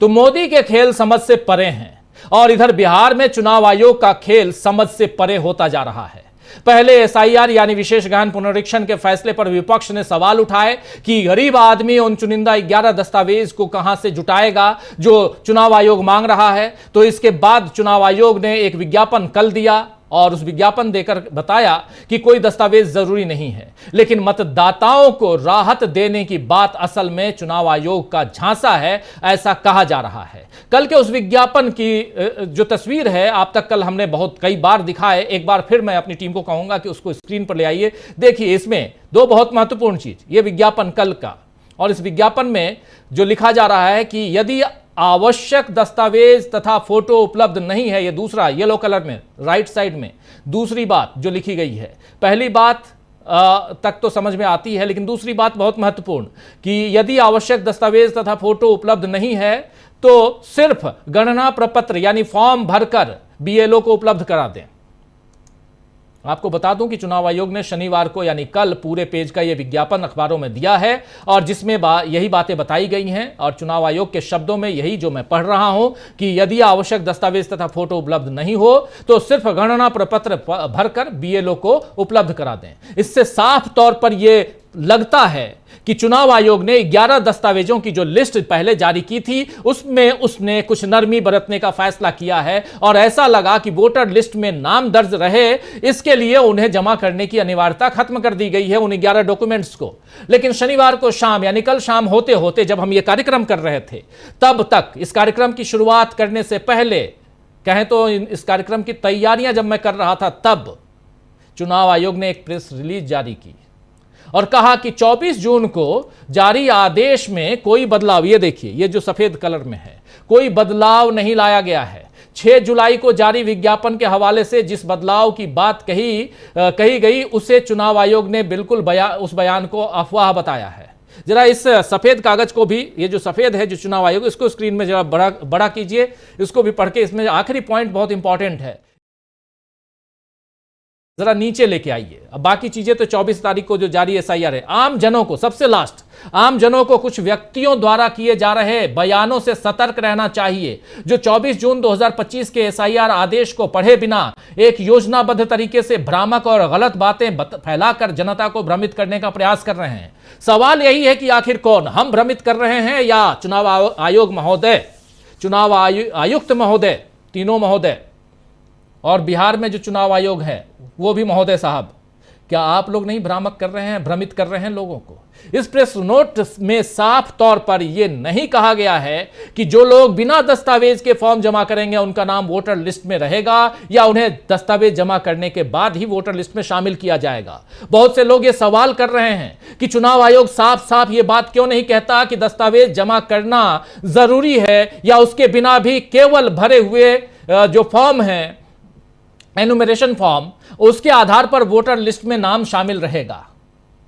तो मोदी के खेल समझ से परे हैं और इधर बिहार में चुनाव आयोग का खेल समझ से परे होता जा रहा है। पहले एसआईआर यानी विशेष गहन पुनरीक्षण के फैसले पर विपक्ष ने सवाल उठाए कि गरीब आदमी उन चुनिंदा 11 दस्तावेज को कहां से जुटाएगा जो चुनाव आयोग मांग रहा है। तो इसके बाद चुनाव आयोग ने एक विज्ञापन कल दिया और उस विज्ञापन देकर बताया कि कोई दस्तावेज जरूरी नहीं है, लेकिन मतदाताओं को राहत देने की बात असल में चुनाव आयोग का झांसा है, ऐसा कहा जा रहा है। कल के उस विज्ञापन की जो तस्वीर है आप तक कल हमने कई बार दिखाए, एक बार फिर मैं अपनी टीम को कहूंगा कि उसको स्क्रीन पर ले आइए। देखिए इसमें दो बहुत महत्वपूर्ण चीज, ये विज्ञापन कल का, और इस विज्ञापन में जो लिखा जा रहा है कि यदि आवश्यक दस्तावेज तथा फोटो उपलब्ध नहीं है, ये दूसरा येलो कलर में राइट साइड में दूसरी बात जो लिखी गई है। पहली बात तक तो समझ में आती है, लेकिन दूसरी बात बहुत महत्वपूर्ण कि यदि आवश्यक दस्तावेज तथा फोटो उपलब्ध नहीं है तो सिर्फ गणना प्रपत्र यानी फॉर्म भरकर बीएलओ को उपलब्ध करा दें। आपको बता दूं कि चुनाव आयोग ने शनिवार को यानी कल पूरे पेज का यह विज्ञापन अखबारों में दिया है और जिसमें यही बातें बताई गई हैं और चुनाव आयोग के शब्दों में यही जो मैं पढ़ रहा हूं कि यदि आवश्यक दस्तावेज तथा फोटो उपलब्ध नहीं हो तो सिर्फ गणना प्रपत्र भरकर बीएलओ को उपलब्ध करा दें। इससे साफ तौर पर यह लगता है कि चुनाव आयोग ने 11 दस्तावेजों की जो लिस्ट पहले जारी की थी उसमें उसने कुछ नरमी बरतने का फैसला किया है और ऐसा लगा कि वोटर लिस्ट में नाम दर्ज रहे, इसके लिए उन्हें जमा करने की अनिवार्यता खत्म कर दी गई है उन 11 डॉक्यूमेंट्स को। लेकिन शनिवार को शाम यानी कल शाम होते होते जब हम यह कार्यक्रम कर रहे थे तब तक, इस कार्यक्रम की शुरुआत करने से पहले कहें तो इस कार्यक्रम की तैयारियां जब मैं कर रहा था तब चुनाव आयोग ने एक प्रेस रिलीज जारी की और कहा कि 24 जून को जारी आदेश में कोई बदलाव, ये देखिए ये जो सफेद कलर में है, कोई बदलाव नहीं लाया गया है। 6 जुलाई को जारी विज्ञापन के हवाले से जिस बदलाव की बात कही गई उसे चुनाव आयोग ने बिल्कुल उस बयान को अफवाह बताया है। जरा इस सफेद कागज को भी, ये जो सफेद है जो चुनाव आयोग, इसको स्क्रीन में जरा बड़ा कीजिए, इसको भी पढ़ के, इसमें आखिरी पॉइंट बहुत इंपॉर्टेंट है, जरा नीचे लेके आइए। अब बाकी चीजें तो 24 तारीख को जो जारी एसआईआर है, आम जनों को, सबसे लास्ट, आम जनों को कुछ व्यक्तियों द्वारा किए जा रहे बयानों से सतर्क रहना चाहिए जो 24 जून 2025 के एसआईआर आदेश को पढ़े बिना एक योजनाबद्ध तरीके से भ्रामक और गलत बातें फैलाकर जनता को भ्रमित करने का प्रयास कर रहे हैं। सवाल यही है कि आखिर कौन, हम भ्रमित कर रहे हैं या चुनाव आयोग महोदय, चुनाव आयुक्त महोदय, तीनों महोदय, और बिहार में जो चुनाव आयोग है वो भी महोदय साहब, क्या आप लोग नहीं भ्रामक कर रहे हैं, भ्रमित कर रहे हैं लोगों को? इस प्रेस नोट में साफ तौर पर यह नहीं कहा गया है कि जो लोग बिना दस्तावेज के फॉर्म जमा करेंगे उनका नाम वोटर लिस्ट में रहेगा या उन्हें दस्तावेज जमा करने के बाद ही वोटर लिस्ट में शामिल किया जाएगा। बहुत से लोग ये सवाल कर रहे हैं कि चुनाव आयोग साफ साफ ये बात क्यों नहीं कहता कि दस्तावेज जमा करना जरूरी है या उसके बिना भी केवल भरे हुए जो फॉर्म है, एनुमरेशन फॉर्म, उसके आधार पर वोटर लिस्ट में नाम शामिल रहेगा।